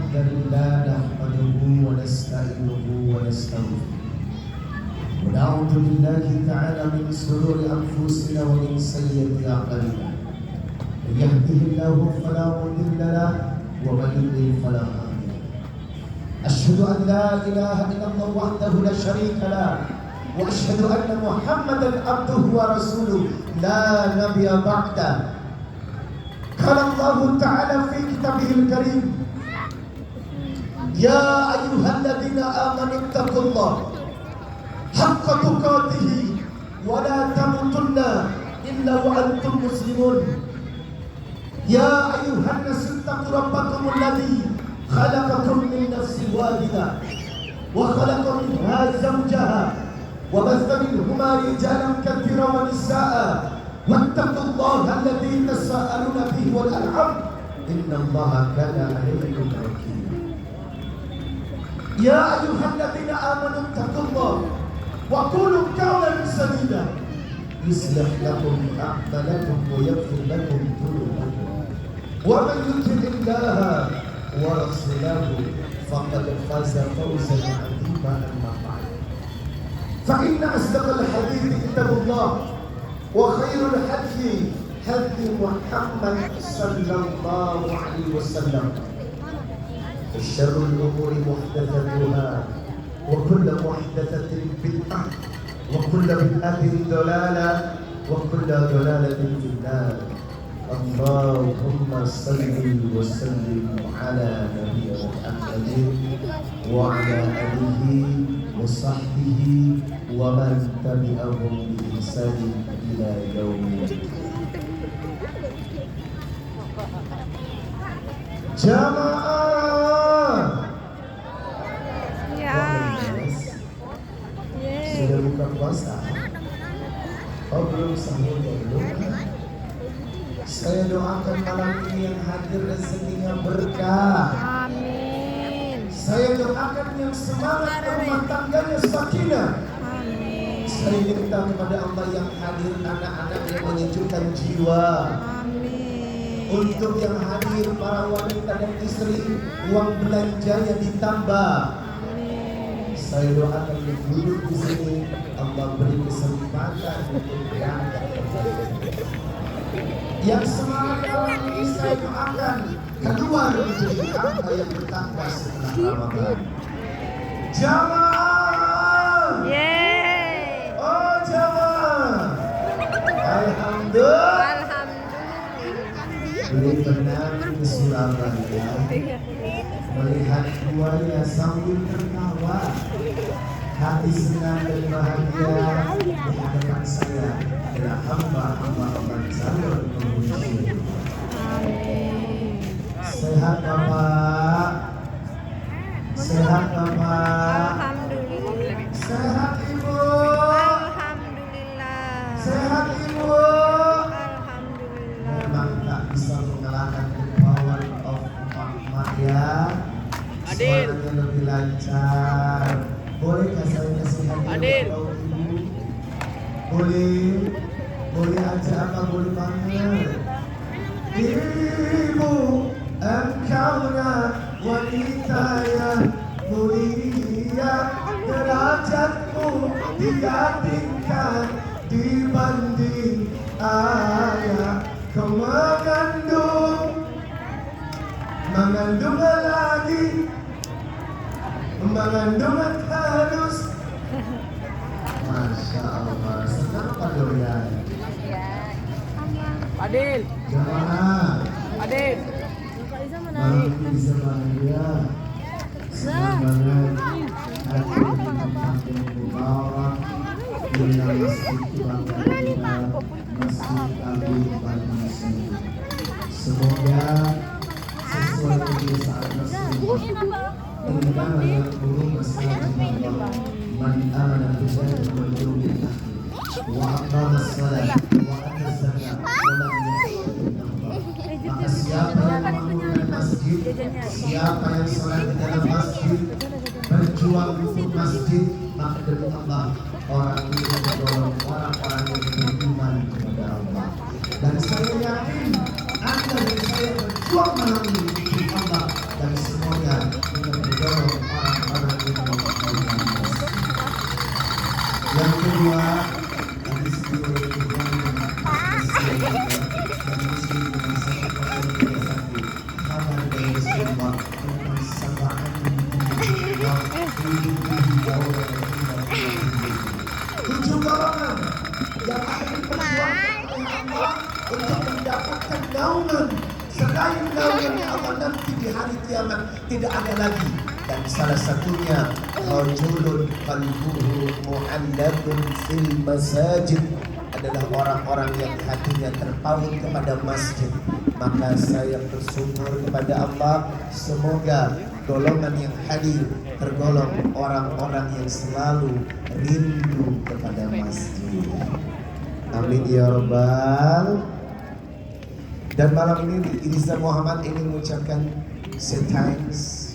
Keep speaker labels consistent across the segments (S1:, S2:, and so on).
S1: الحمد لله نحمده ونستعينه ونستغفره ونعوذ بالله تعالى من شرور أنفسنا ومن سيئات أعمالنا من يهده الله فلا مضل له ومن يضلل فلا هادي له أشهد أن لا إله إلا الله وحده لا شريك له وأشهد أن محمدا عبده ورسوله لا نبي بعده قال الله تعالى في كتابه الكريم يا أيها الذين آمنوا اتقوا الله حق تقاته ولا تموتن إلا وأنتم مسلمون يا أيها الناس اتقوا ربكم الذي خلقكم من نفس واحدة وخلق منها زوجها وبث منهما رجالا كثيرا ونساء واتقوا الله الذي تساءلون به والأرحام إن الله كان عليكم رقيبا يا أيها الذين آمنوا اتقوا الله وقولوا قولا سديدا يصلح لكم أعمالكم ويغفر لكم ذنوبكم ومن يطع الله ورسوله فقد فاز فوزا عظيما أما بعد فإن أصدق الحديث كتاب الله وخير الهدي هدي محمد صلى الله عليه وسلم وشر الأمور محدثاتها وكل محدثة بدعة وكل بدعة ضلالة وكل ضلالة في النار اللهم صل وسلم على نبينا محمد وعلى آله وصحبه ومن تبعهم بإحسان إلى يوم الدين. Jamaah.
S2: Ya.
S1: Sudah buka puasa? Oh belum, sahur belum. Saya doakan malam ini yang hadir rezekinya berkah.
S2: Amin.
S1: Saya doakan yang semangat rumah tangganya sakinah.
S2: Amin.
S1: Saya minta kepada Allah yang hadir anak-anak yang menyejukkan jiwa.
S2: Amin.
S1: Untuk yang hadir para wanita dan istri, uang belanjanya ditambah.
S2: Amin.
S1: Saya doakan yang duduk di sini Allah beri kesempatan untuk berangkat ke Madinah. Yang semangat malam ini saya doakan keluar menjadi hamba yang bertakwa setelah Ramadan. Jamaah.
S2: Yeay.
S1: Oh jamaah. Alhamdulillah. Beli benar di Surabaya melihat buaya sambil tertawa, hati senang dan bahagia di hadapan saya adalah hamba-hamba Allah Jalur Memuji. Sehat Bapak, sehat Bapak,
S2: Alhamdulillah.
S1: sehat Ibu,
S2: Alhamdulillah.
S1: sehat Ibu.
S2: Alhamdulillah.
S1: Memang tak bisa mengalahkan the power of emak ya. Suaranya lebih lancar. Bolehkah saya kasih hadiah buat Ibu? Boleh. Boleh aja apa boleh banget. Ibu, engkaulah wanita yang mulia, derajatmu tiga tingkat dibanding ayah. Kau mengandung lagi, mengandung halus. Masya Allah, senang Pak Doyan.
S2: Adil.
S1: Jamaah,
S2: Adil.
S1: malam ini bisa bahagia. Senang banget. Hati ini makin mubarak. Bila masjid kebanggaan kita, Masjid Agung Bandung Sini. Semoga sesuai kebiasaan Rasulullah. Inna ayat burung masjid Allah. Man amana billahi wal yawmil akhir wa aqama as-salat wa ata az-zakat wa lam yakhsha illa Allah. Maka siapa yang membangun masjid, siapa yang salat di dalam masjid, berjuang untuk masjid, maka demi Allah orang itu mendorong orang-orang yang beriman kepada Allah. Dan saya yakin Anda dan saya berjuang malam ini untuk Allah dan semuanya naungan selain naungan Allah nanti di hari kiamat tidak ada lagi. Dan salah satunya rajulun qalbuhu mu'allaqun fil masajid, adalah orang-orang yang hatinya terpaut kepada masjid. Maka saya bersyukur kepada Allah, semoga golongan yang hadir tergolong orang-orang yang selalu rindu kepada masjid. Amin ya Rabbal. Dan malam ini Iriza Muhammad ingin mengucapkan thanks,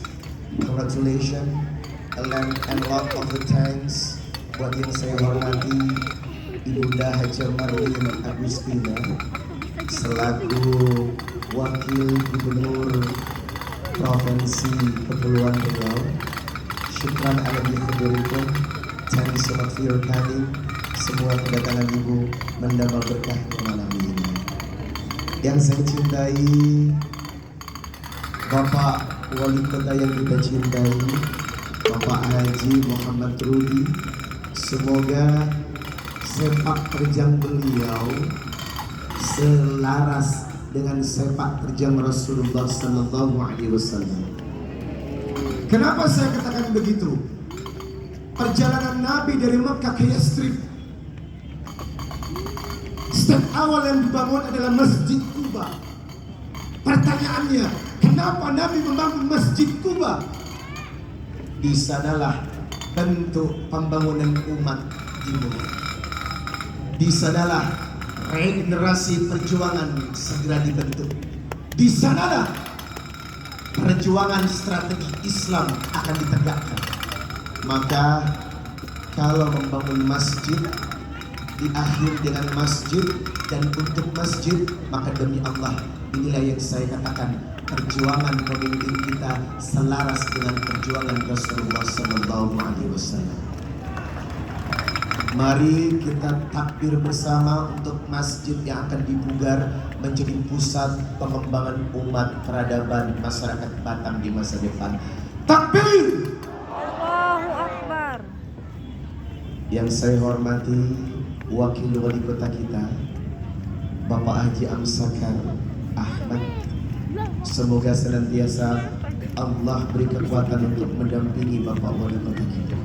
S1: congratulations, and lot of the thanks buat yang saya hormati Ibunda Haja Marlin Agustina selaku Wakil Gubernur Provinsi Kepulauan Riau. Syukran ala bihudurikum, thanks so much for your time. Semua kedatangan ibu menambah berkahnya malam ini. Yang saya cintai Bapak Wali Kota yang kita cintai, Bapak Haji Muhammad Rudi, semoga sepak terjang beliau selaras dengan sepak terjang Rasulullah Sallallahu Alaihi Wasallam. Kenapa saya katakan begitu? Perjalanan Nabi dari Makkah ke Yastrib, step awal yang dibangun adalah Masjid Quba. Pertanyaannya, kenapa Nabi membangun Masjid Quba? Di sanalah bentuk pembangunan umat dimulai. Di sanalah regenerasi perjuangan segera dibentuk. Di sanalah perjuangan strategi Islam akan ditegakkan. Maka kalau membangun masjid diakhir dengan masjid dan untuk masjid, maka demi Allah inilah yang saya katakan, perjuangan pemimpin kita selaras dengan perjuangan Rasulullah Sallallahu Alaihi Wasallam. Mari kita takbir bersama untuk masjid yang akan dipugar menjadi pusat pengembangan umat peradaban masyarakat Batam di masa depan. Takbir!
S2: Allahu Akbar.
S1: Yang saya hormati Wakil Wali Kota kita, Bapak Haji Amsakar Ahmad, semoga senantiasa Allah beri kekuatan untuk mendampingi Bapak Wali Kota kita.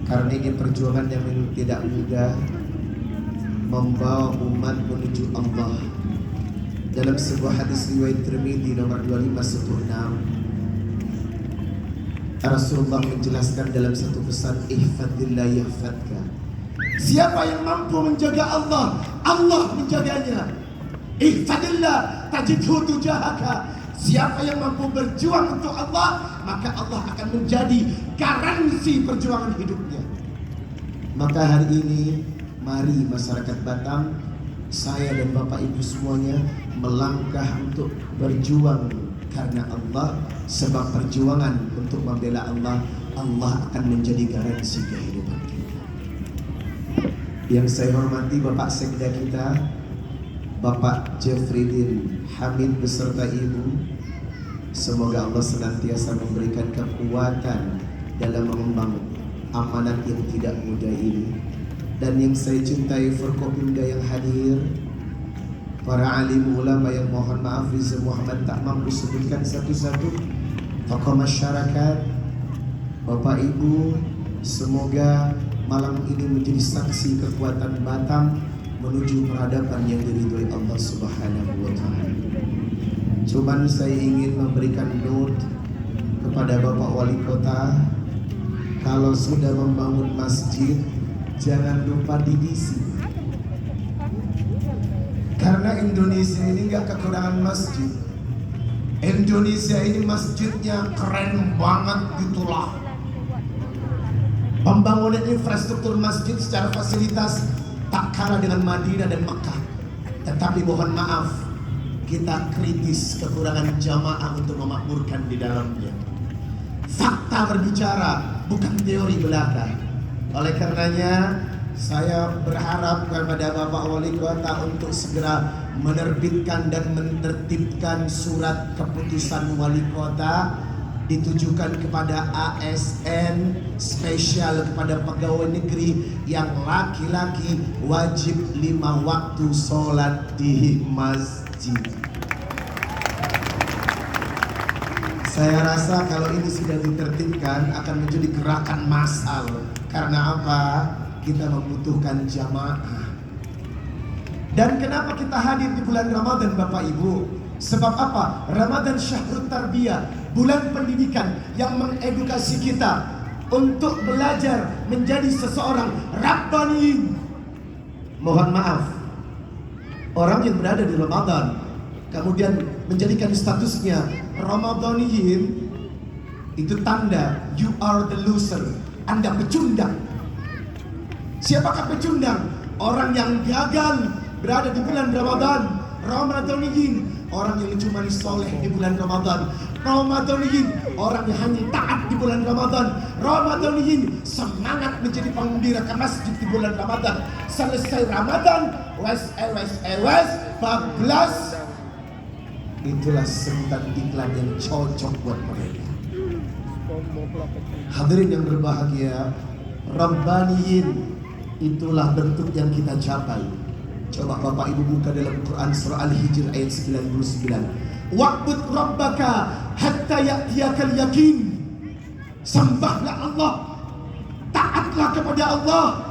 S1: Karena ini perjuangan yang tidak mudah, membawa umat menuju Allah. Dalam sebuah hadis riwayat Tirmidzi nomor 2516, Rasulullah menjelaskan dalam satu pesan, ihfadillah yahfadka. Siapa yang mampu menjaga Allah, Allah menjaganya. Ihfadillah tajidhu tujahaka. Siapa yang mampu berjuang untuk Allah, maka Allah akan menjadi garansi perjuangan hidupnya. Maka hari ini mari masyarakat Batam, saya dan Bapak Ibu semuanya melangkah untuk berjuang karena Allah. Sebab perjuangan untuk membela Allah, Allah akan menjadi garansi kehidupan kita. Yang saya hormati Bapak Sekda kita, Bapak Jeffrydin Hamid beserta Ibu, semoga Allah senantiasa memberikan kekuatan dalam mengembang amanat yang tidak mudah ini. Dan yang saya cintai Forkopimda yang hadir, para alim ulama yang mohon maaf Rizal Muhammad tak mampu sebutkan satu-satu, tokoh masyarakat, Bapak Ibu, semoga malam ini menjadi saksi kekuatan Batam menuju peradaban yang diridhoi Allah Subhanahu wa Ta'ala. Cuman saya ingin memberikan note kepada Bapak Wali Kota, kalau sudah membangun masjid jangan lupa diisi. Karena Indonesia ini nggak kekurangan masjid. Indonesia ini masjidnya keren banget gitulah. Pembangunan infrastruktur masjid secara fasilitas tak kalah dengan Madinah dan Makkah. Tetapi mohon maaf, kita kritis kekurangan jamaah untuk memakmurkan di dalamnya. Fakta berbicara, bukan teori belaka. Oleh karenanya, saya berharap kepada Bapak Wali Kota untuk segera menerbitkan dan menertibkan surat keputusan Wali Kota ditujukan kepada ASN, spesial kepada pegawai negeri yang laki-laki wajib 5 waktu sholat di masjid. Saya rasa kalau ini sudah ditertibkan akan menjadi gerakan massal. Karena apa? Kita membutuhkan jamaah. Dan kenapa kita hadir di bulan Ramadan, Bapak Ibu? Sebab apa? Ramadan syahrul tarbiyah, bulan pendidikan yang mengedukasi kita untuk belajar menjadi seseorang rabbaniyin. Mohon maaf, orang yang berada di Ramadan kemudian menjadikan statusnya Ramadaniyin, itu tanda you are the loser. Anda pecundang. Siapakah pecundang? Orang yang gagal berada di bulan Ramadan. Ramadaniyin, orang yang cuma soleh di bulan Ramadan. Ramadaniyin, orang yang hanya taat di bulan Ramadan. Ramadaniyin, semangat menjadi penggembira ke masjid di bulan Ramadan. Selesai Ramadan, wes bablas. Itulah sebutan iklan yang cocok buat mereka. Hadirin yang berbahagia, Rabbaniyin, itulah bentuk yang kita capai. Coba Bapak Ibu buka dalam Quran surah Al-Hijr ayat 99. Wa'bud rabbaka hatta ya'tiyakal yakin. Sembahlah Allah, taatlah kepada Allah,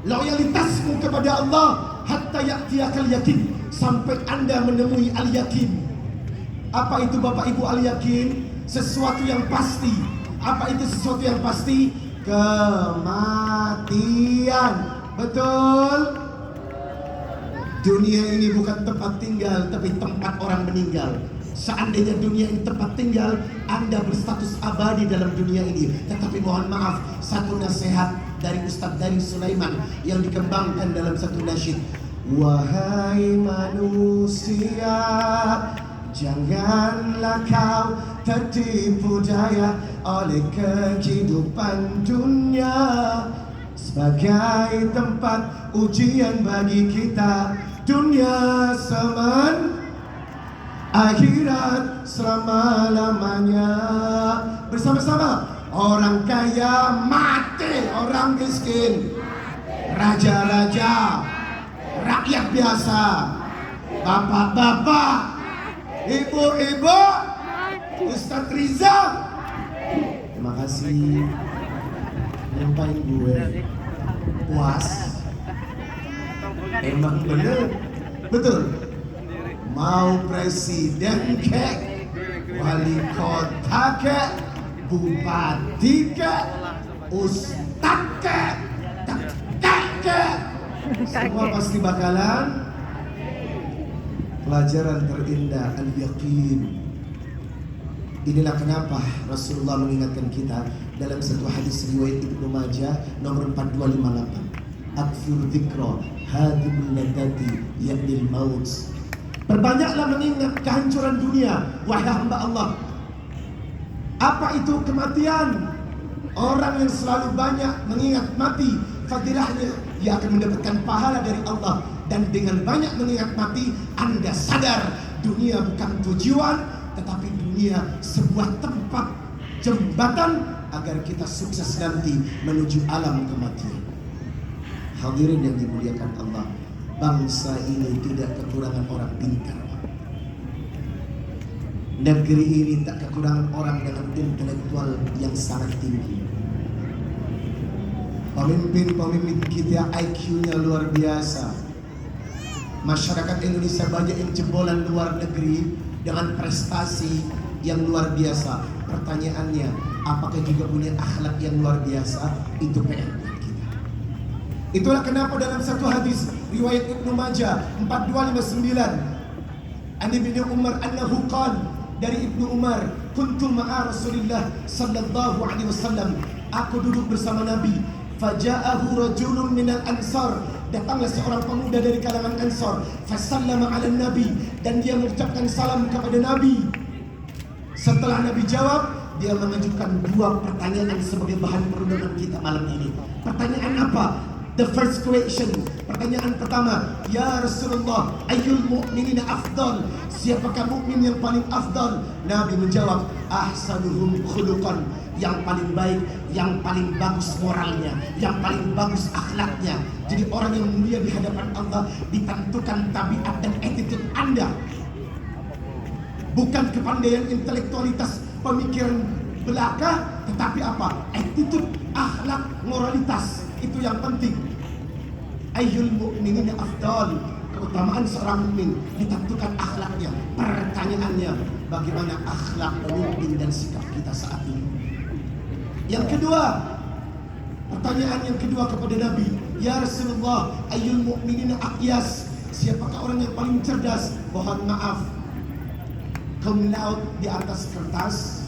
S1: loyalitasmu kepada Allah hatta ya'tiyakal yakin, sampai Anda menemui al-yakin. Apa itu Bapak Ibu al-yakin? Sesuatu yang pasti. Apa itu sesuatu yang pasti? Kematian. Betul? Dunia ini bukan tempat tinggal, tapi tempat orang meninggal. Seandainya dunia ini tempat tinggal, Anda berstatus abadi dalam dunia ini. Tetapi mohon maaf, satu nasihat dari Ustadz Dari Sulaiman yang dikembangkan dalam satu nasyid. Wahai manusia, janganlah kau tertipu daya oleh kehidupan dunia sebagai tempat ujian bagi kita. Dunia semen, akhirat selama-lamanya. Bersama-sama, orang kaya mati, orang miskin, raja-raja, rakyat biasa, bapak-bapak, ibu-ibu, Ustadz Riza. Terima kasih. Nyampain gue puas. Emang bener, betul. Mau presiden kek, wali kota kek, bupati kek, ustadz kek, kek, semua pasti bakalan pelajaran terindah al-yaqin. Inilah kenapa Rasulullah mengingatkan kita dalam satu hadis riwayat Ibnu Majah nomor 4258. Akfir dzikra hadimul ladati ya'dil maut. Perbanyaklah mengingat kehancuran dunia, wahai hamba Allah. Apa itu kematian? Orang yang selalu banyak mengingat mati, fadilahnya dia akan mendapatkan pahala dari Allah. Dan dengan banyak mengingat mati, Anda sadar dunia bukan tujuan, tetapi dunia sebuah tempat jembatan agar kita sukses nanti menuju alam kematian. Hadirin yang dimuliakan Allah, bangsa ini tidak kekurangan orang pintar. Negeri ini tak kekurangan orang dengan intelektual yang sangat tinggi. Pemimpin-pemimpin kita IQ-nya luar biasa. Masyarakat Indonesia banyak yang jebolan luar negeri dengan prestasi yang luar biasa. Pertanyaannya, apakah juga punya akhlak yang luar biasa? Itu PR kita. Itulah kenapa dalam satu hadis riwayat Ibnu Majah 4259, an Ibnu Umar annahu qala, dari Ibnu Umar, kuntu ma'a Rasulillah sallallahu alaihi wasallam, aku duduk bersama Nabi, faja'ahu rajulun minal ansar, datanglah seorang pemuda dari kalangan Ansar, fasallama 'ala Nabi, dan dia mengucapkan salam kepada Nabi. Setelah Nabi jawab, dia mengajukan dua pertanyaan sebagai bahan perundungan kita malam ini. Pertanyaan apa? The first question, pertanyaan pertama, ya Rasulullah, ayyul mu'minina afdal? Siapakah mukmin yang paling afdal? Nabi menjawab, ahsanuhum khuluqan, yang paling baik, yang paling bagus moralnya, yang paling bagus akhlaknya. Jadi orang yang mulia di hadapan Allah ditentukan tabiat dan attitude Anda, bukan kepandaian intelektualitas, pemikiran belaka, tetapi apa? Attitude, akhlak, moralitas. Itu yang penting. Ayyul mu'minina afdal, keutamaan seorang mukmin ditentukan akhlaknya. Pertanyaannya, bagaimana akhlak pemimpin dan sikap kita saat ini? Yang kedua, pertanyaan yang kedua kepada Nabi, ya Rasulullah, ayyul mu'minina aqyas? Siapakah orang yang paling cerdas? Mohon maaf, cum laude di atas kertas,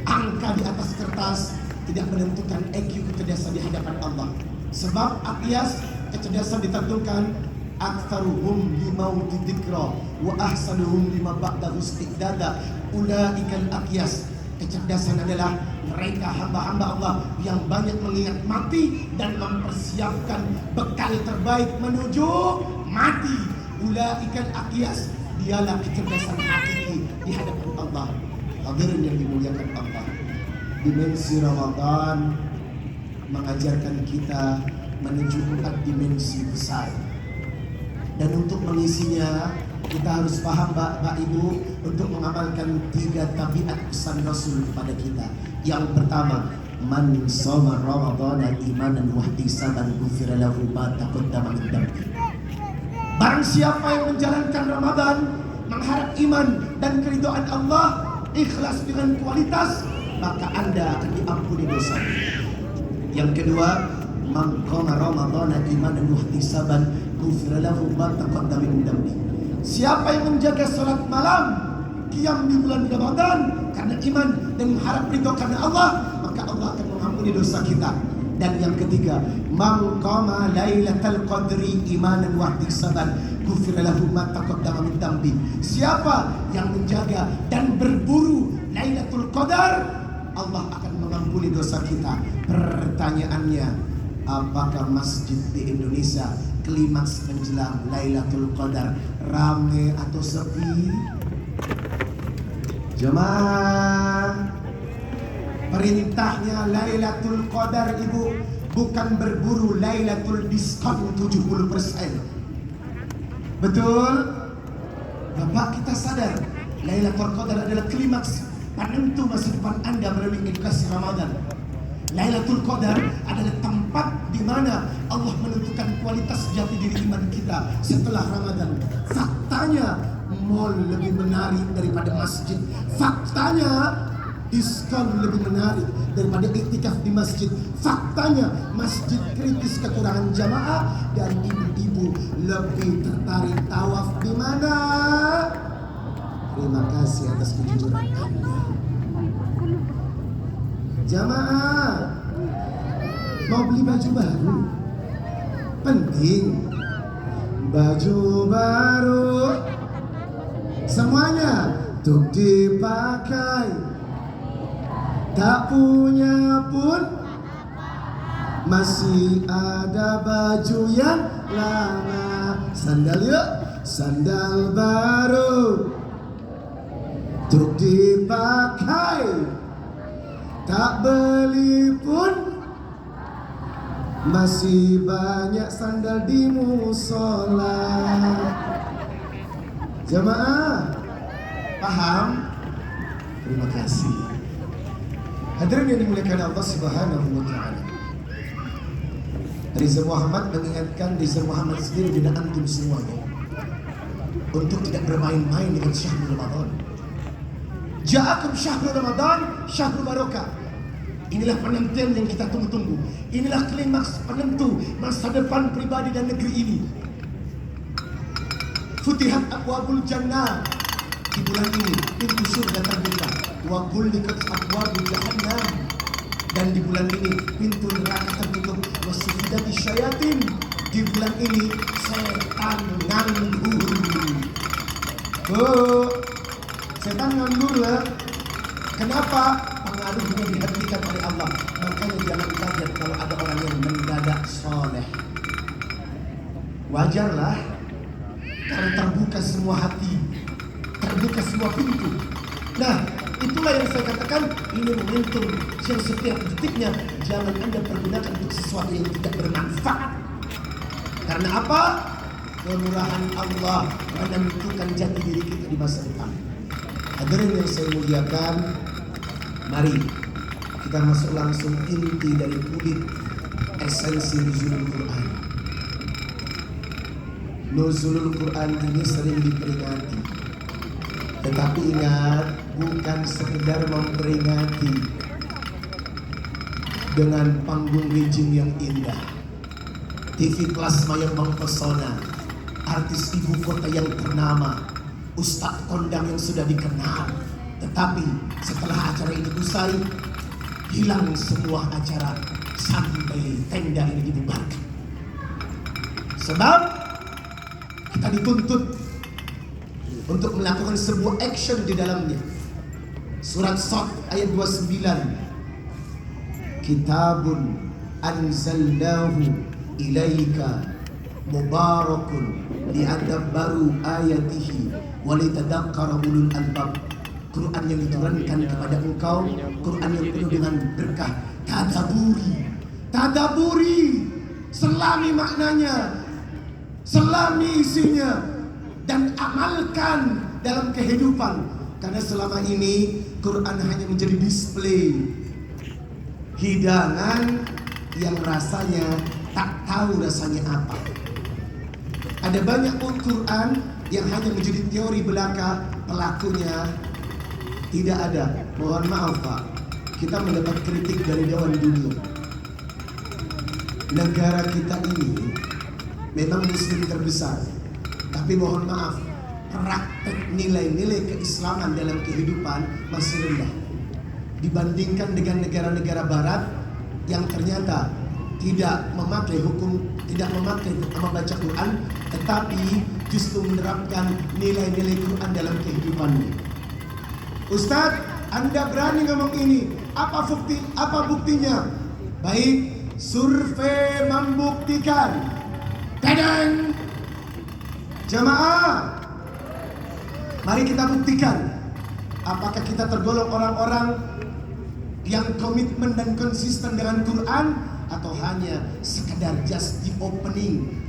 S1: angka di atas kertas tidak menentukan IQ kecerdasan di hadapan Allah. Sebab aqyas, kecerdasan ditentukan aktsaruhum limauti dzikra wa ahsanuhum lima ba'dahu istiqdada. Ulaikal aqyas. Kecerdasan adalah mereka hamba-hamba Allah yang banyak mengingat mati dan mempersiapkan bekal terbaik menuju mati. Ulaikal aqyas. Dialah kecerdasan hakiki di hadapan Allah. Hadirin yang dimuliakan Allah, dimensi Ramadan mengajarkan kita menuju 4 dimensi besar. Dan untuk mengisinya kita harus paham Bapak Ibu, untuk mengamalkan 3 tabiat pesan Rasul kepada kita. Yang pertama, man shoma ramadhana imanan wa ihtisaban ghufira lahu ma taqaddama min dhanbi. Barang siapa yang menjalankan Ramadan mengharap iman dan keridhaan Allah, ikhlas dengan kualitas, maka Anda akan diampuni dosa. Yang kedua, man qama ramadhana imanan wa ihtisaban ghufira lahu ma taqaddama min dhanbi. Siapa yang menjaga salat malam, qiyam di bulan Ramadan karena iman dan mengharap ridho karena Allah, maka Allah akan mengampuni dosa kita. Dan yang ketiga, man qama lailatal qadri imanan wa ihtisaban ghufira lahu ma taqaddama min dhanbi. Siapa yang menjaga dan berburu Lailatul Qadar, Allah akan mengampuni dosa kita. Pertanyaannya, apakah masjid di Indonesia klimaks menjelang Lailatul Qadar rame atau sepi? Jemaah, perintahnya Lailatul Qadar Ibu bukan berburu Lailatul diskon 70%. Betul? Bapak, kita sadar Lailatul Qadar adalah klimaks penentu masa depan Anda melalui edukasi Ramadan. Lailatul Qadar adalah tempat di mana Allah menentukan kualitas jati diri iman kita setelah Ramadan. Faktanya mall lebih menarik daripada masjid. Faktanya diskon lebih menarik daripada iktikaf di masjid. Faktanya masjid kritis kekurangan jamaah dan ibu-ibu lebih tertarik tawaf di mana? Terima kasih atas kejujuran Anda. Jamaah, mau beli baju baru? Penting. Baju baru semuanya untuk dipakai. Tak punya pun masih ada baju yang lama. Sandal yuk, sandal baru untuk dipakai. Tak beli pun masih banyak sandal di musola. Jamaah, paham? Terima kasih. Hadirin yang dimuliakan Allah Subhanahu wa taala. Riza Muhammad mengingatkan Riza Muhammad sendiri dan antum semuanya untuk tidak bermain-main dengan syahrul Ramadan. Ja'akum syahrul Ramadan, syahrul barakah. Inilah penantian yang kita tunggu-tunggu. Inilah klimaks penentu masa depan pribadi dan negeri ini. Futihat abwabul jannah. Di bulan ini pintu surga terbuka. Wa ghulliqat abwabul jahannam. Dan di bulan ini pintu neraka tertutup. Wa sufidati syayatin. Di bulan ini setan nganggur. Setan nganggur ya. Kenapa? Pengaruhnya dihentikan oleh Allah. Makanya jangan kaget kalau ada orang yang mendadak syuhada soleh. Wajarlah, karena terbuka semua hati, terbuka semua pintu. Nah, itulah yang saya katakan, ini momentum yang setiap detiknya jangan Anda pergunakan untuk sesuatu yang tidak bermanfaat. Karena apa? Kemurahan Allah menentukan jati diri kita di masa depan. Hadirin yang saya muliakan, mari kita masuk langsung inti dari kulit esensi nuzulul Quran. Nuzulul Quran ini sering diperingati, tetapi ingat, bukan sekedar memperingati dengan panggung rijing yang indah, TV plasma yang mempesona, artis ibu kota yang ternama, ustadz kondang yang sudah dikenal. Tetapi setelah acara ini usai, hilang semua acara sampai tenda ini dibubarkan. Sebab kita dituntut untuk melakukan sebuah action di dalamnya. Surat Shad ayat 29. Kitabun anzalnahu ilaika mubarakun li'adabbaru ayatihi walitadakkara ulul albab. Quran yang diturunkan kepada engkau, Quran yang penuh dengan berkah. Tadaburi, selami maknanya, selami isinya, dan amalkan dalam kehidupan. Karena selama ini Quran hanya menjadi display, hidangan yang rasanya tak tahu rasanya apa. Ada banyak Quran yang hanya menjadi teori belaka, pelakunya tidak ada. Mohon maaf Pak, kita mendapat kritik dari Dewan Dunia. Negara kita ini memang muslim terbesar, tapi mohon maaf, praktek nilai-nilai keislaman dalam kehidupan masih rendah dibandingkan dengan negara-negara barat yang ternyata tidak memakai hukum, tidak memakai membaca Quran, tetapi justru menerapkan nilai-nilai Quran dalam kehidupannya. Ustadz, Anda berani ngomong ini, apa buktinya? Baik, survei membuktikan. Kadang jamaah, mari kita buktikan apakah kita tergolong orang-orang yang komitmen dan konsisten dengan Quran, atau hanya sekedar just the opening,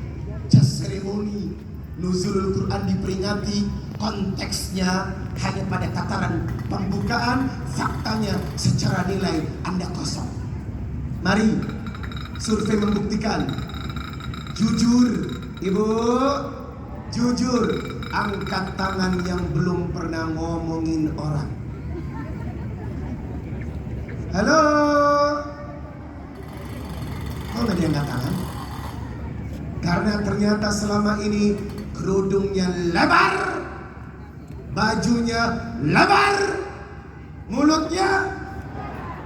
S1: just ceremony. Nuzulul Quran diperingati, konteksnya hanya pada tataran pembukaan, faktanya secara nilai Anda kosong. Mari survei membuktikan. Jujur, Ibu, jujur, angkat tangan yang belum pernah ngomongin orang. Halo, kok nggak diangkat tangan? Karena ternyata selama ini kerudungnya lebar, bajunya lebar, mulutnya,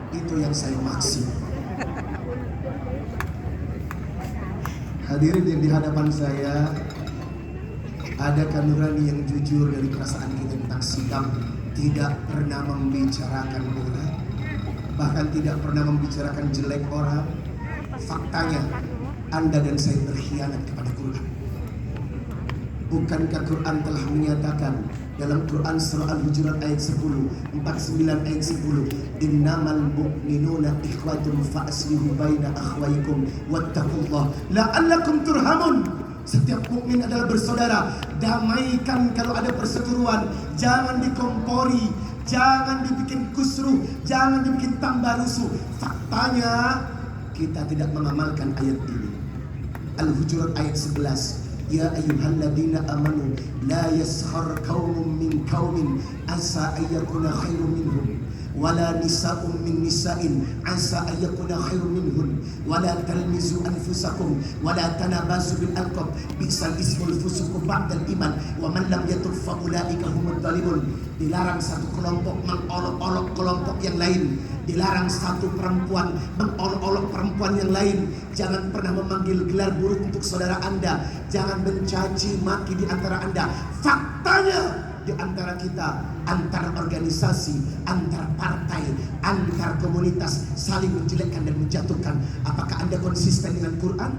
S1: itu yang saya maksud. Hadirin yang di hadapan saya, adakah nurani yang jujur dari perasaan kita tentang sikap tidak pernah membicarakan orang, bahkan tidak pernah membicarakan jelek orang? Faktanya, Anda dan saya berkhianat kepada Quran. Bukankah Quran telah menyatakan dalam Quran surah Al-Hujurat ayat 10, 49 ayat 10, innamal mu'minuna ikhwatun fa'aslihu baina akhwaikum wattaqullah la'allakum turhamun. Setiap mukmin adalah bersaudara, damaikan kalau ada perseteruan, jangan dikompori, jangan dibikin kusruh, jangan dibikin tambah rusuh. Faktanya kita tidak mengamalkan ayat ini. Al-Hujurat ayat 11, ya ayyuhalladzina amanu la yaskhar qaumun min qaumin asa ayyakuna khairum minhum wala nisa'un min nisa'in asa ayyakuna khairum minhun wala talmizu anfusakum wala tanabazu bil alqab bi'sal ismul fusuq ba'dal iman wa man lam yatub fa ulaika humud dzalimun. Dilarang satu kelompok mengolok-olok kelompok yang lain, dilarang satu perempuan mengolok-olok perempuan yang lain. Jangan pernah memanggil gelar buruk untuk saudara Anda, jangan mencaci maki di antara Anda. Faktanya di antara kita, antar organisasi, antar partai, antar komunitas saling menjelekkan dan menjatuhkan. Apakah Anda konsisten dengan Quran?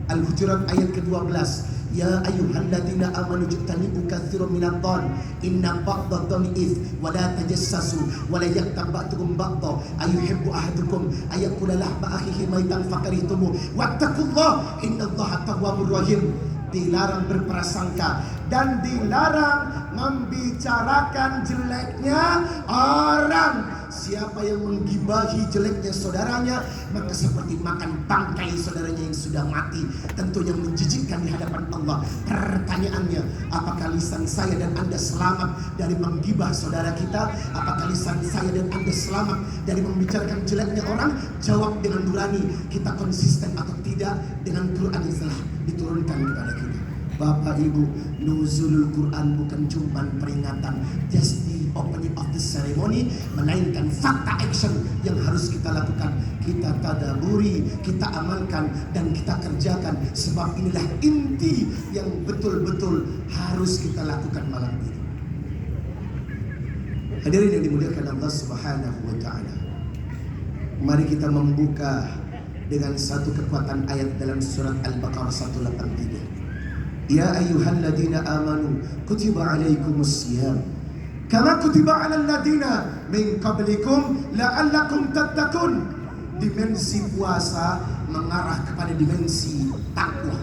S1: Al-Hujurat ayat ke-12. Ya ayyuhalladzina amanu jtanibu katsiran minadh-dhann inna ba'dadh-dhanni its wa la tajassasu wa la yaktab ba'dukum ba'dha ayuhibbu ahadukum ayakula lahma akhihi maitan fakarihtumu wattaqullaha innallaha tawwabur rahim. Dilarang berprasangka dan dilarang membicarakan jeleknya orang. Siapa yang menggibahi jeleknya saudaranya, maka seperti makan bangkai saudaranya yang sudah mati. Tentu yang menjijikkan di hadapan Allah. Pertanyaannya, apakah lisan saya dan Anda selamat dari menggibah saudara kita? Apakah lisan saya dan Anda selamat dari membicarakan jeleknya orang? Jawab dengan nurani, kita konsisten atau tidak dengan Quran yang telah diturunkan kepada kita. Bapak Ibu, nuzulul Quran bukan cuma peringatan, just the opening of the ceremony, melainkan fakta action yang harus kita lakukan. Kita tadaburi, kita amalkan, dan kita kerjakan. Sebab inilah inti yang betul-betul harus kita lakukan malam ini. Hadirin yang dimuliakan Allah Subhanahu wa Ta'ala, mari kita membuka dengan satu kekuatan ayat dalam surat Al-Baqarah 183. Ya ayyuhalladzina amanu kutiba alaikumus siyam kama kutiba alal ladzina min qablikum la'allakum tattaqun. Dimensi puasa mengarah kepada dimensi takwa.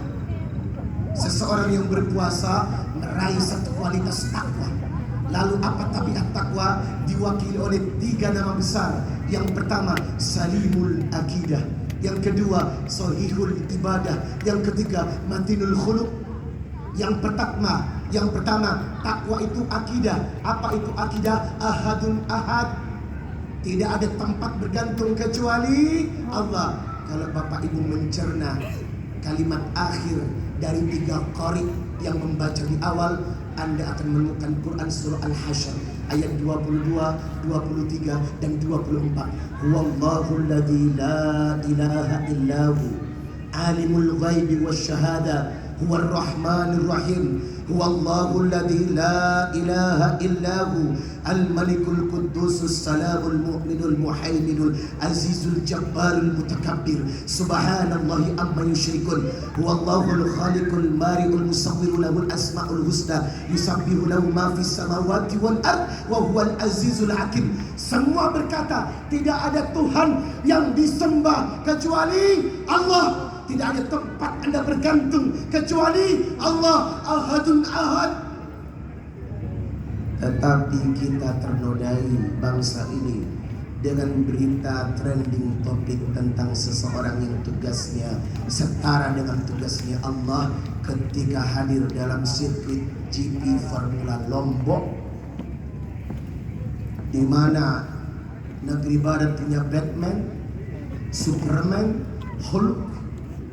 S1: Seseorang yang berpuasa meraih satu kualitas takwa. Lalu apa tabiat takwa? Diwakili oleh 3 nama besar. Yang pertama, salimul akidah. Yang kedua, sahihul ibadah. Yang ketiga, matinul khuluq. Yang pertama, takwa itu akidah. Apa itu akidah? Ahadun ahad. Tidak ada tempat bergantung kecuali Allah. Kalau Bapak Ibu mencerna kalimat akhir dari 3 qari yang membaca di awal, Anda akan menemukan Quran surah Al-Hasyr ayat 22, 23 dan 24. Huwallahul ladzi la ilaha illahu alimul ghaibi wasyahada huwar rahmanir rahim huwallahul ladzi la ilaha illahu al-malikul quddusus salamul mu'minul muhaiminul azizul jabbarul mutakabbir subhanallahi amma yusyrikun huwallahul khaliqul mari'ul musawwirul lahul asmaul husna yusabbihu lahu ma fis samawati wal ard wa huwal azizul hakim. Semua berkata tidak ada Tuhan yang disembah kecuali Allah. Tidak ada tempat Anda bergantung kecuali Allah, ahadun ahad. Tetapi kita ternodai bangsa ini dengan berita trending topik tentang seseorang yang tugasnya setara dengan tugasnya Allah ketika hadir dalam sirkuit GP Formula Lombok, di mana negeri barat punya Batman, Superman, Hulk,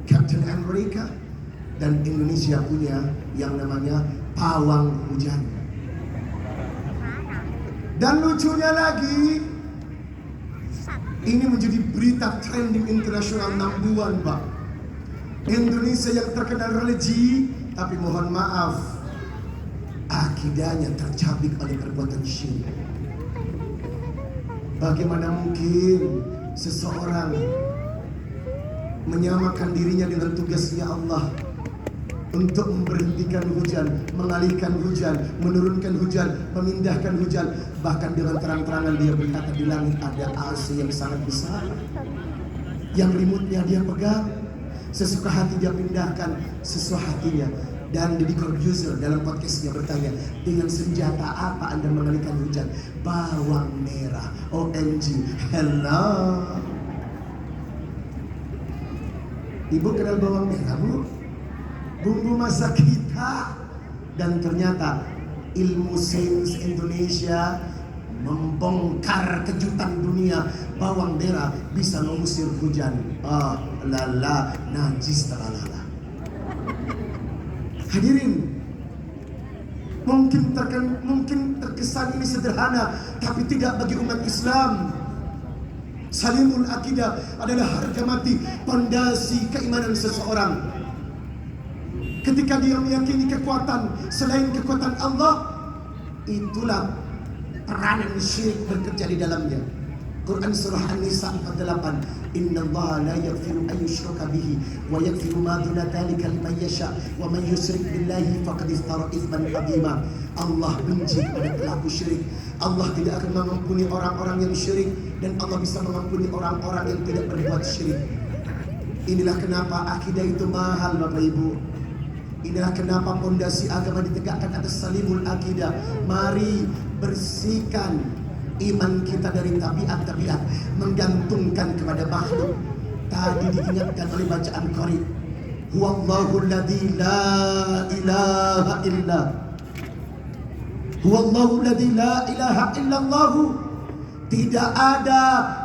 S1: Captain America, dan Indonesia punya yang namanya pawang hujan. Dan lucunya lagi, ini menjadi berita trending internasional 6 bulan, Pak. Indonesia yang terkenal religi, tapi mohon maaf, akidahnya tercabik oleh perbuatan syirik. Bagaimana mungkin seseorang menyamakan dirinya dengan tugasnya Allah untuk memberhentikan hujan, mengalihkan hujan, menurunkan hujan, memindahkan hujan. Bahkan dengan terang-terangan dia berkata di langit ada AC yang sangat besar, yang remote-nya dia pegang, sesuka hati dia pindahkan sesuka hatinya. Dan Deddy Corbuzier dalam podcastnya bertanya, dengan senjata apa Anda mengalihkan hujan? Bawang merah. OMG, hello. Ibu kenal bawang merah, Bu? Bumbu masak kita. Dan ternyata ilmu sains Indonesia membongkar kejutan dunia. Bawang merah bisa mengusir hujan. Ah, lala, najis talalala. Hadirin, mungkin terkesan ini sederhana, tapi tidak bagi umat Islam. Salimul akidah adalah harga mati, pondasi keimanan seseorang. Ketika dia meyakini kekuatan selain kekuatan Allah, itulah peranan syirik bekerja di dalamnya. Quran surah An-Nisa 48, innallaha la yaghfiru an yushraka bihi wa yaghfiru ma duna dzalika liman yasha wa man yusyrik billahi faqad iftara itsman 'azima. Allah benci kepada pelaku syirik. Allah tidak akan mengampuni orang-orang yang syirik, dan Allah bisa mengampuni orang-orang yang tidak berbuat syirik. Inilah kenapa akidah itu mahal, Bapak Ibu. Inilah kenapa pondasi agama ditegakkan atas salimul akidah. Mari bersihkan iman kita dari tabiat-tabiat menggantungkan kepada makhluk. Tadi diingatkan oleh bacaan Qarib, huwallahu alladzi la ilaha illa huwallahu alladzi la ilaha illallah. Tidak ada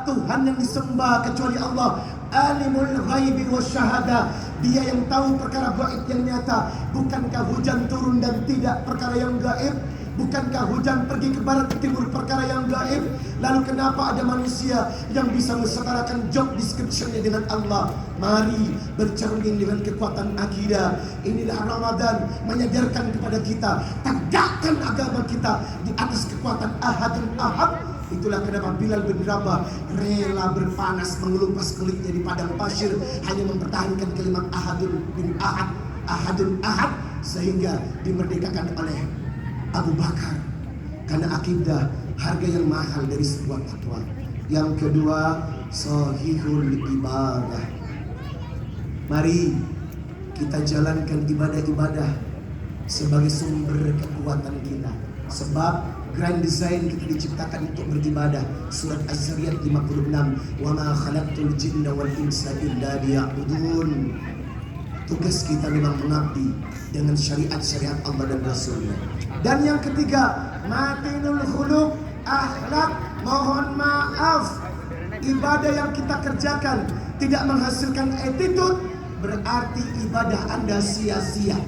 S1: Tuhan yang disembah kecuali Allah. Alimul ghaibi wasyahada. Dia yang tahu perkara gaib yang nyata. Bukankah hujan turun dan tidak perkara yang gaib? Bukankah hujan pergi ke barat ke timur perkara yang gaib? Lalu kenapa ada manusia yang bisa mensetarakan job description-nya dengan Allah? Mari bercermin dengan kekuatan akidah. Inilah Ramadan menyadarkan kepada kita, tegakkan agama kita di atas kekuatan ahadun ahad. Itulah kenapa Bilal bin Rabah rela berpanas mengelupas kulitnya di padang pasir hanya mempertahankan kalimat ahadun bin ahad, ahadun ahad, sehingga dimerdekakan oleh Abu Bakar. Karena akidah harga yang mahal dari sebuah takwa. Yang kedua, sahihul ibadah. Mari kita jalankan ibadah-ibadah sebagai sumber kekuatan kita. Sebab grand design kita diciptakan untuk beribadah. Surat Az-Zariyat 56, wa ma khalaqtul jinna wal insa illa liya'budun. Tugas kita memang mengabdi dengan syariat-syariat Allah dan Rasulnya. Dan yang ketiga, matinul khuluq, akhlak. Mohon maaf, ibadah yang kita kerjakan tidak menghasilkan attitude, berarti ibadah Anda sia-sia.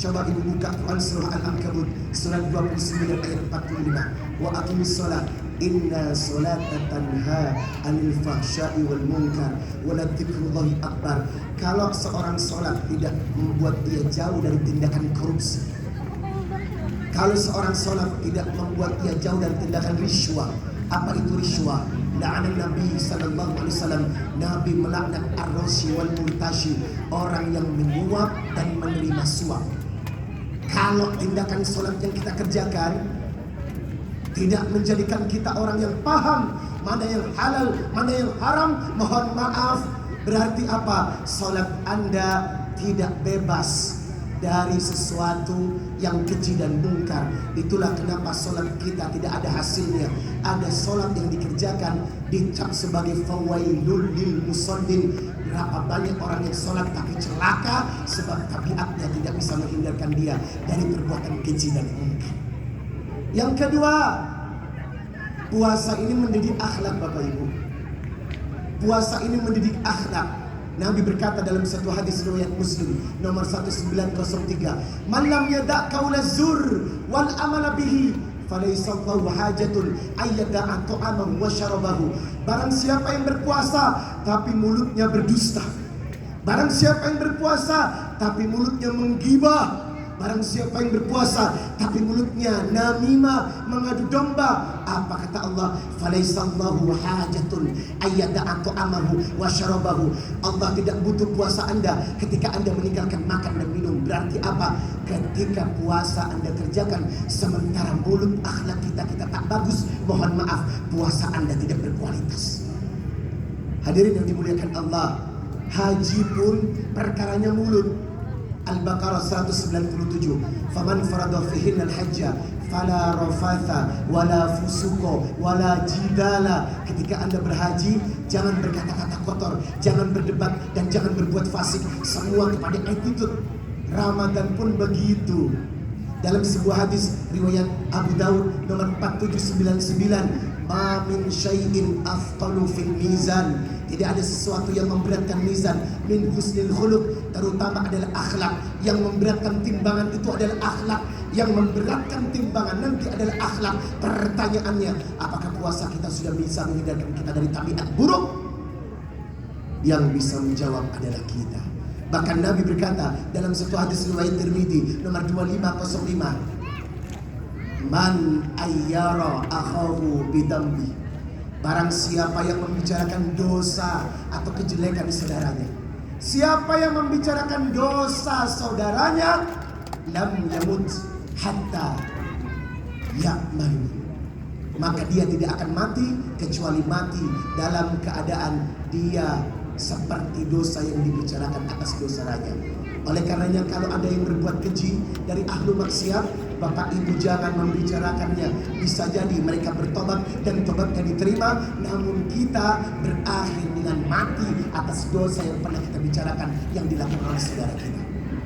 S1: Coba ibu buka Quran surah Al-Ankabut surat 29 ayat 45. Wa aqimis shalah inna sholata tanha 'anil fahsya'i wal munkar wa la dzikrullahi akbar. Kalau seorang sholat tidak membuat dia jauh dari tindakan korupsi, kalau seorang sholat tidak membuat dia jauh dari tindakan riswah. Apa itu riswah? La'anan Nabi sallallahu alaihi wasallam, Nabi melaknat ar-rashi wal murtashi, orang yang menyuap dan menerima suap. Kalau tindakan sholat yang kita kerjakan tidak menjadikan kita orang yang paham mana yang halal, mana yang haram, mohon maaf, berarti apa? Sholat Anda tidak bebas dari sesuatu yang keji dan mungkar. Itulah kenapa sholat kita tidak ada hasilnya. Ada sholat yang dikerjakan dicap sebagai fawailul lil musallin. Berapa banyak orang yang sholat tapi celaka sebab tabiatnya tidak bisa menghindarkan dia dari perbuatan keji dan mungkar. Yang kedua, puasa ini mendidik akhlak, Bapak Ibu. Puasa ini mendidik akhlak. Nabi berkata dalam satu hadis riwayat Muslim nomor 1903, "Man lam yada' qaula zur wal amala bihi falaysa lahu hajatun ayyada'a ta'amahu wa syarabahu." Barang siapa yang berpuasa tapi mulutnya berdusta, barang siapa yang berpuasa tapi mulutnya menggibah, barang siapa yang berpuasa tapi mulutnya namimah, mengadu domba, apa kata Allah? Falaisallahu hajatun ayyada'a ta'amahu wa syarabahu. Allah tidak butuh puasa Anda ketika Anda meninggalkan makan dan minum. Berarti apa? Ketika puasa Anda kerjakan sementara mulut akhlak kita tak bagus, mohon maaf, puasa Anda tidak berkualitas. Hadirin yang dimuliakan Allah, haji pun perkaranya mulut. Al-Baqarah 197, faman farada fihinna al-hajja fala rafatha wala fusuqa wala jidala. Ketika Anda berhaji, jangan berkata-kata kotor, jangan berdebat, dan jangan berbuat fasik, semua kepada attitude. Ramadan pun begitu. Dalam sebuah hadis riwayat Abu Daud nomor 4799, ma min syai'in afqalu fil mizan. Tidak ada sesuatu yang memberatkan mizan min husnil khuluq, terutama adalah akhlak. Yang memberatkan timbangan itu adalah akhlak. Yang memberatkan timbangan nanti adalah akhlak. Pertanyaannya, apakah puasa kita sudah bisa menghindarkan kita dari tabiat buruk? Yang bisa menjawab adalah kita. Bahkan Nabi berkata dalam satu hadis riwayat Tirmidzi nomor 2505, Man ayyara akhahu bidambi. Barang siapa yang membicarakan dosa atau kejelekan saudaranya, siapa yang membicarakan dosa saudaranya, lam yamut hatta ya'mal, maka dia tidak akan mati kecuali mati dalam keadaan dia seperti dosa yang dibicarakan atas saudaranya. Oleh karenanya kalau ada yang berbuat keji dari ahlu maksiat, Bapak Ibu jangan membicarakannya. Bisa jadi mereka bertobat dan tobatnya diterima, namun kita berakhir dengan mati atas dosa yang pernah kita bicarakan yang dilakukan oleh saudara kita.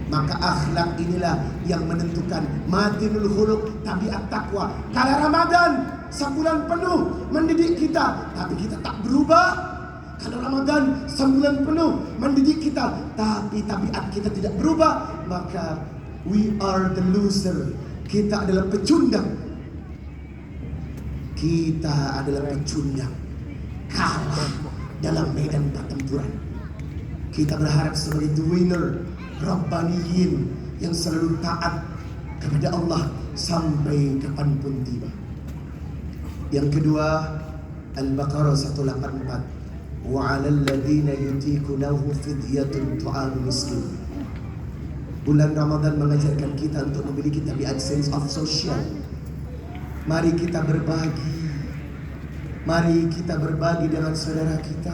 S1: Maka akhlak inilah yang menentukan matinul khuluq, tabiat takwa. Kala Ramadan sebulan penuh mendidik kita, tapi kita tak berubah. Kalau Ramadan sebulan penuh mendidik kita, tapi tabiat kita tidak berubah, maka we are the loser. Kita adalah pecundang. Kita adalah pecundang, kalah dalam medan pertempuran. Kita berharap sebagai the winner, Rabbaniyin yang selalu taat kepada Allah sampai kapanpun tiba. Yang kedua, Al-Baqarah 184. وَعَلَى الَّذِينَ يُطِيقُونَهُ فِدْيَةٌ طَعَامُ مِسْكِينٍ. Bulan Ramadan mengajarkan kita untuk memiliki tabiat sense of social. Mari kita berbagi. Mari kita berbagi dengan saudara kita.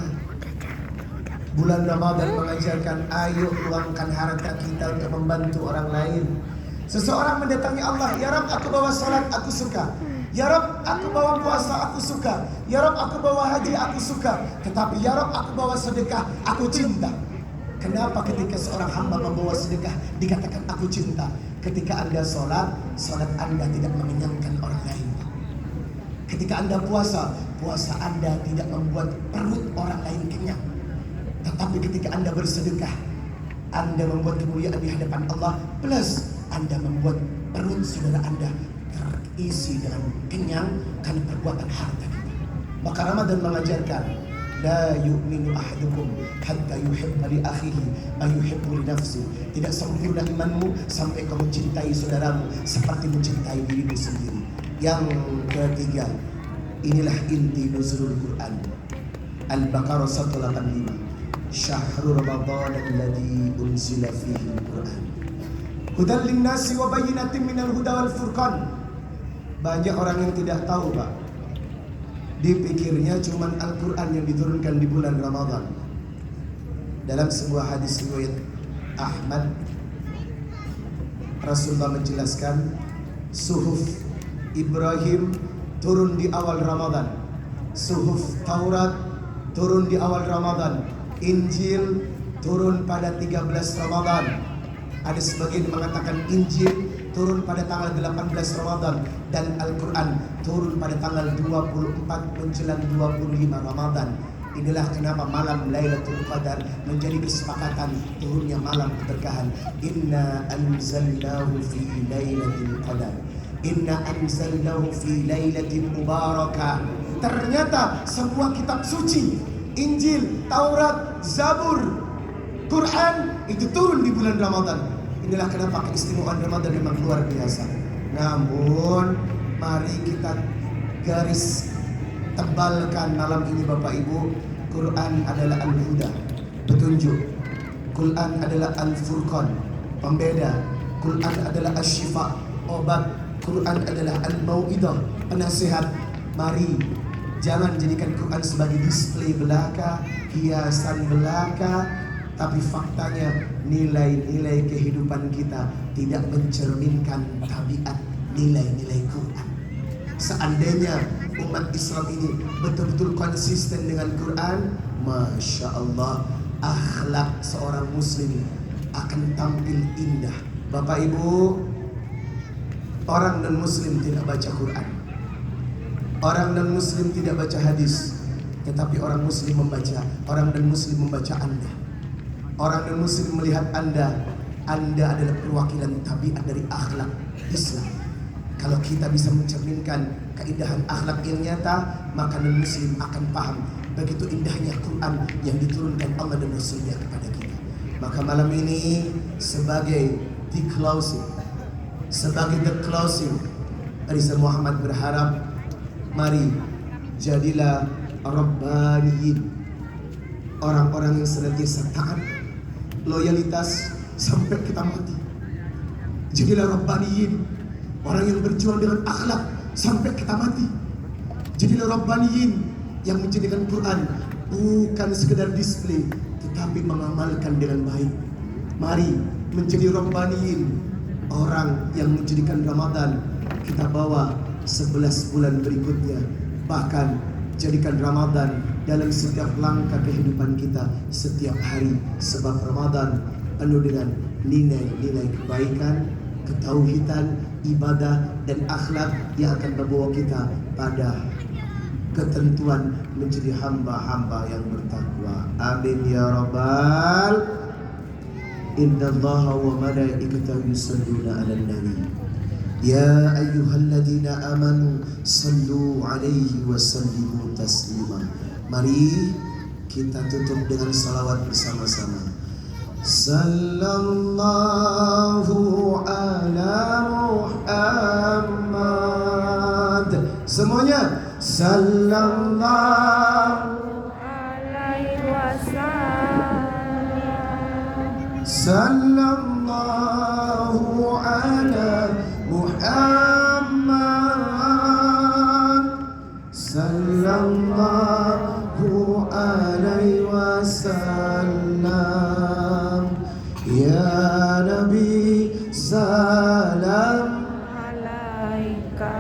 S1: Bulan Ramadan mengajarkan ayo luangkan harta kita untuk membantu orang lain. Seseorang mendatangi Allah, ya Rabb aku bawa salat aku suka. Ya Rabb aku bawa puasa aku suka. Ya Rabb aku bawa haji aku suka. Tetapi ya Rabb aku bawa sedekah aku cinta. Kenapa ketika seorang hamba membawa sedekah dikatakan aku cinta? Ketika Anda sholat Anda tidak mengenyangkan orang lain. Ketika Anda puasa Anda tidak membuat perut orang lain kenyang. Tetapi ketika Anda bersedekah, Anda membuat kemuliaan di hadapan Allah, plus Anda membuat perut saudara Anda terisi dengan kenyang karena perbuatan harta kita. Maka Ramadan mengajarkan la yu'minu ahadukum hatta yuhibba li akhihi ma yuhibbu li nafsihi. Tidak sempurna imanmu sampai kau mencintai saudaramu seperti mencintai dirimu sendiri. Yang ketiga, inilah inti nuzulul Quran. Al-Baqarah 185. Syahrul Ramadan alladzi unzila fihi al-Quran hudan linnasi wa bayyinatin minal huda wal furqan. Banyak orang yang tidak tahu, Pak. Dipikirnya cuma Al-Quran yang diturunkan di bulan Ramadan. Dalam sebuah hadis riwayat Ahmad, Rasulullah menjelaskan suhuf Ibrahim turun di awal Ramadan, suhuf Taurat turun di awal Ramadan, Injil turun pada 13 Ramadan. Ada sebagian mengatakan Injil turun pada tanggal 18 Ramadan dan Al-Quran turun pada tanggal 24 menjelang 25 Ramadan. Inilah kenapa malam Lailatul Qadar menjadi kesepakatan turunnya malam keberkahan. Inna anzalnahu fi lailatul qadar. Inna anzalnahu fi lailatin mubarakah. Ternyata semua kitab suci, Injil, Taurat, Zabur, Quran itu turun di bulan Ramadan. Inilah kenapa keistimewaan Ramadan memang luar biasa. Namun mari kita garis tebalkan malam ini Bapak Ibu, Quran adalah Al-Huda, petunjuk. Quran adalah Al-Furqan, pembeda. Quran adalah Asy-Syifa, obat. Quran adalah Al-Mau'idah, penasihat. Mari jangan jadikan Quran sebagai display belaka, hiasan belaka. Tapi faktanya nilai-nilai kehidupan kita tidak mencerminkan tabiat nilai-nilai Quran. Seandainya umat Islam ini betul-betul konsisten dengan Quran, Masya Allah, akhlak seorang muslim akan tampil indah. Bapak Ibu, orang non-muslim tidak baca Quran, orang non-muslim tidak baca hadis, tetapi orang muslim membaca, orang non-muslim membaca Anda. Orang non-muslim melihat Anda adalah perwakilan tabiat dari akhlak Islam. Kalau kita bisa mencerminkan keindahan akhlak yang nyata, maka non-muslim akan paham begitu indahnya Quran yang diturunkan Allah dan Rasulnya kepada kita. Maka malam ini sebagai the closing, Arisa Muhammad berharap, mari jadilah Rabbaniyin, orang-orang yang senantiasa taat, loyalitas sampai kita mati. Jadilah Rabbaniyin, orang yang berjuang dengan akhlak sampai kita mati. Jadilah Rabbaniyin yang menjadikan Quran bukan sekedar display, tetapi mengamalkan dengan baik. Mari menjadi Rabbaniyin, orang yang menjadikan Ramadan kita bawa 11 bulan berikutnya. Bahkan jadikan Ramadan dalam setiap langkah kehidupan kita setiap hari. Sebab Ramadan penuh dengan nilai-nilai kebaikan, ketauhidan, ibadah, dan akhlak yang akan membawa kita pada ketentuan menjadi hamba-hamba yang bertakwa. Amin ya rabbal. Innallaha wa malaikatahu yusalluna 'alan nabi. Ya ayyuhalladzina amanu sallu 'alaihi wa sallimu taslima. Mari kita tutup dengan salawat bersama-sama. Sallallahu ala Muhammad. Semuanya. Sallallahu
S2: alaihi wasallam.
S1: Sallallahu ala Muhammad. Sallallahu alaihi wasallam. Ya Nabi salam
S2: Alaika.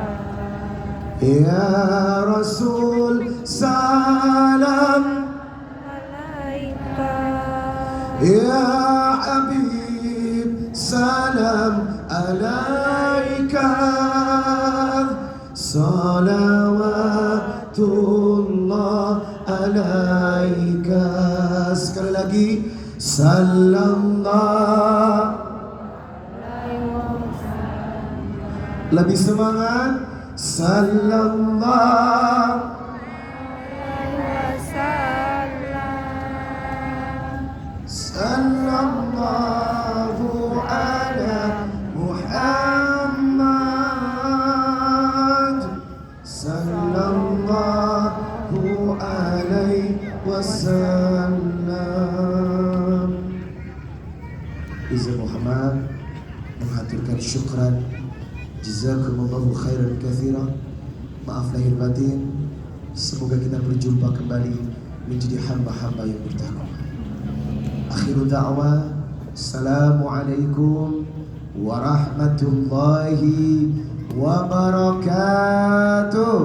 S1: Ya Rasul salam
S2: Alaika.
S1: Ya Habib salam alaika. Salawatullah alaika. Sekali lagi. Sallallahu. Lebih semangat. Sallallahu Sallallahu ala Muhammad. Sallallahu alaihi wasallam. Izin Muhammad menghaturkan syukran. Jazakumullahu khairan katsira. Maaf lahir batin. Semoga kita berjumpa kembali menjadi hamba-hamba yang bertakwa. Akhiru da'wa. Assalamualaikum warahmatullahi wabarakatuh.